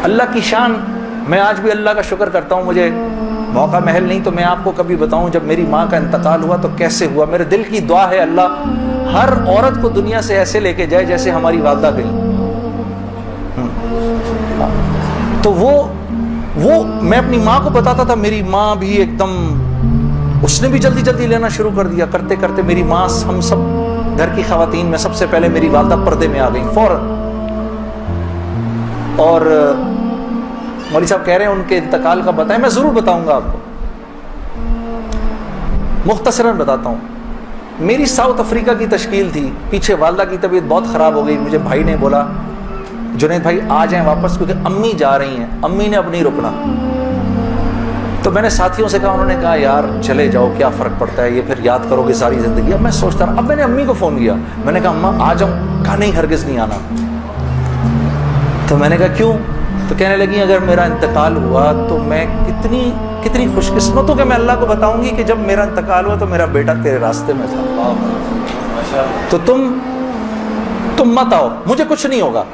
اللہ کی شان، میں آج بھی اللہ کا شکر کرتا ہوں، مجھے موقع محل نہیں تو میں آپ کو کبھی بتاؤں جب میری ماں کا انتقال ہوا تو کیسے ہوا. میرے دل کی دعا ہے اللہ ہر عورت کو دنیا سے ایسے لے کے جائے جیسے ہماری والدہ گئی. تو وہ میں اپنی ماں کو بتاتا تھا، میری ماں بھی ایک دم، اس نے بھی جلدی جلدی لینا شروع کر دیا. کرتے کرتے میری ماں، ہم سب گھر کی خواتین میں سب سے پہلے میری والدہ پردے میں آ گئی فوراً. اور مولوی صاحب کہہ رہے ہیں ان کے انتقال کا بتائیں، میں ضرور بتاؤں گا آپ کو، مختصراً بتاتا ہوں. میری ساؤتھ افریقہ کی تشکیل تھی، پیچھے والدہ کی طبیعت بہت خراب ہو گئی. مجھے بھائی نے بولا جنید بھائی آ جائیں واپس کیونکہ امی جا رہی ہیں، امی نے اب نہیں رکنا. تو میں نے ساتھیوں سے کہا، انہوں نے کہا یار چلے جاؤ کیا فرق پڑتا ہے، یہ پھر یاد کرو گے ساری زندگی. اب میں سوچتا رہا، اب میں نے امی کو فون کیا، میں نے کہا اماں آ جاؤں، کہا نہیں ہرگز نہیں آنا. تو میں نے کہا کیوں؟ تو کہنے لگی اگر میرا انتقال ہوا تو میں کتنی خوش قسمت ہوں کہ میں اللہ کو بتاؤں گی کہ جب میرا انتقال ہوا تو میرا بیٹا تیرے راستے میں تھا. تو تم مت آؤ، مجھے کچھ نہیں ہوگا،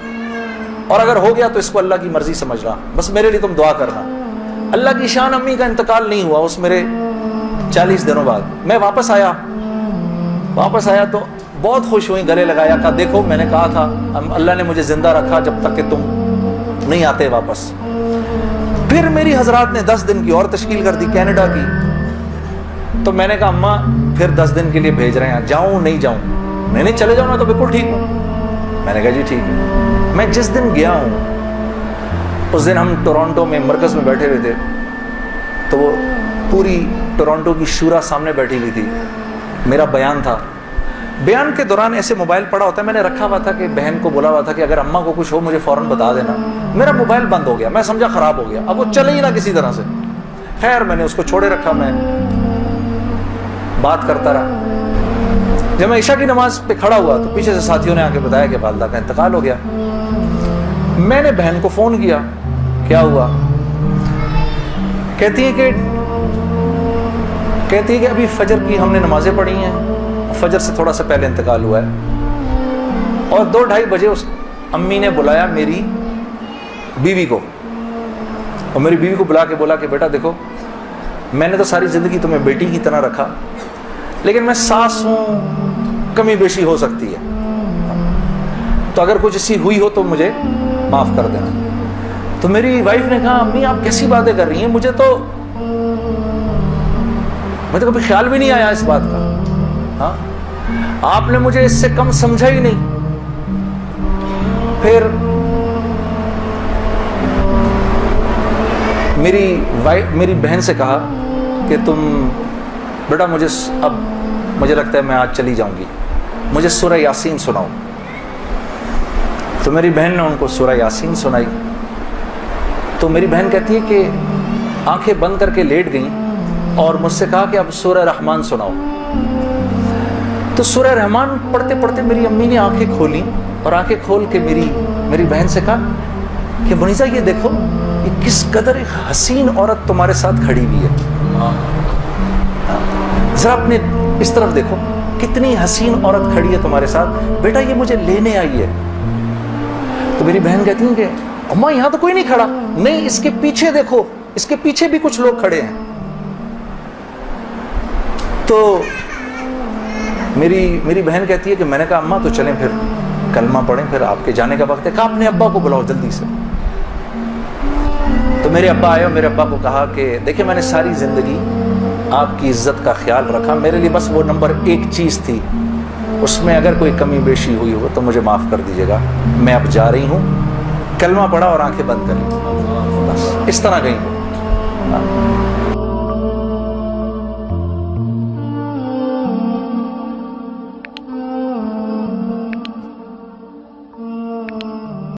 اور اگر ہو گیا تو اس کو اللہ کی مرضی سمجھنا، بس میرے لیے تم دعا کرنا. اللہ کی شان، امی کا انتقال نہیں ہوا اس میرے 40 دنوں بعد. میں واپس آیا تو بہت خوش ہوئی، گلے لگایا، کہا دیکھو میں نے کہا تھا اللہ نے مجھے زندہ رکھا جب تک کہ تم نہیں آتے واپس. پھر میری حضرات نے 10 دن کی اور تشکیل کر دی کینیڈا کی. تو میں نے کہا اماں پھر 10 دن کے لیے بھیج رہے ہیں، جاؤں نہیں جاؤں؟ میں نے چلے جاؤں نا تو بالکل ٹھیک ہوں. میں نے کہا جی ٹھیک ہے. میں جس دن گیا ہوں اس دن ہم ٹورانٹو میں مرکز میں بیٹھے ہوئے تھے، تو وہ پوری ٹورانٹو کی شورا سامنے بیٹھی ہوئی تھی. میرا بیان تھا. بیان کے دوران ایسے موبائل پڑا ہوتا ہے، میں نے رکھا ہوا تھا کہ بہن کو بولا ہوا تھا کہ اگر اماں کو کچھ ہو مجھے فوراً بتا دینا. میرا موبائل بند ہو گیا، میں سمجھا خراب ہو گیا، اب وہ چلے ہی نہ کسی طرح سے. خیر میں نے اس کو چھوڑے رکھا، میں بات کرتا رہا. جب میں عشاء کی نماز پہ کھڑا ہوا تو پیچھے سے ساتھیوں نے آ کے بتایا کہ والدہ کا انتقال ہو گیا. میں نے بہن کو فون کیا، کیا ہوا؟ کہتی ہے کہ ابھی فجر کی ہم نے نمازیں پڑھی ہیں، فجر سے تھوڑا سا پہلے انتقال ہوا ہے. اور 2-2:30 بجے اس امی نے بلایا میری بیوی کو، اور میری بیوی کو بلا کے بولا کہ بیٹا دیکھو میں نے تو ساری زندگی تمہیں بیٹی کی طرح رکھا، لیکن میں ساس ہوں، کمی بیشی ہو سکتی ہے، تو اگر کچھ ایسی ہوئی ہو تو مجھے معاف کر دینا. تو میری وائف نے کہا امی آپ کیسی باتیں کر رہی ہیں، مجھے تو کبھی خیال بھی نہیں آیا اس بات کا. ہاں آپ نے مجھے اس سے کم سمجھا ہی نہیں. پھر میری بہن سے کہا کہ تم بیٹا مجھے لگتا ہے میں آج چلی جاؤں گی، مجھے سورہ یاسین سناؤ. تو میری بہن نے ان کو سورہ یاسین سنائی. تو میری بہن کہتی ہے کہ آنکھیں بند کر کے لیٹ گئیں اور مجھ سے کہا کہ اب سورہ رحمان سناؤ. تو سورہ رحمان پڑھتے پڑھتے میری امی نے آنکھیں کھولی، اور آنکھیں کھول کے میری بہن سے کہا کہ منیزہ یہ دیکھو یہ کس قدر ایک حسین عورت تمہارے ساتھ کھڑی ہوئی ہے، ذرا اپنے اس طرف دیکھو کتنی حسین عورت کھڑی ہے تمہارے ساتھ، بیٹا یہ مجھے لینے آئی ہے. تو میری بہن کہتی ہیں کہ اماں یہاں تو کوئی نہیں کھڑا. نہیں اس کے پیچھے دیکھو، اس کے پیچھے بھی کچھ لوگ کھڑے ہیں. تو میری بہن کہتی ہے کہ میں نے کہا اماں تو چلیں پھر کلمہ پڑھیں، پھر آپ کے جانے کا وقت ہے. کہا اپنے ابا کو بلاؤ جلدی سے. تو میرے ابا آئے اور میرے ابا کو کہا کہ دیکھیں میں نے ساری زندگی آپ کی عزت کا خیال رکھا، میرے لیے بس وہ نمبر 1 چیز تھی، اس میں اگر کوئی کمی بیشی ہوئی ہو تو مجھے معاف کر دیجیے گا. میں اب جا رہی ہوں. کلمہ پڑھا اور آنکھیں بند کر لی، بس اس طرح گئی.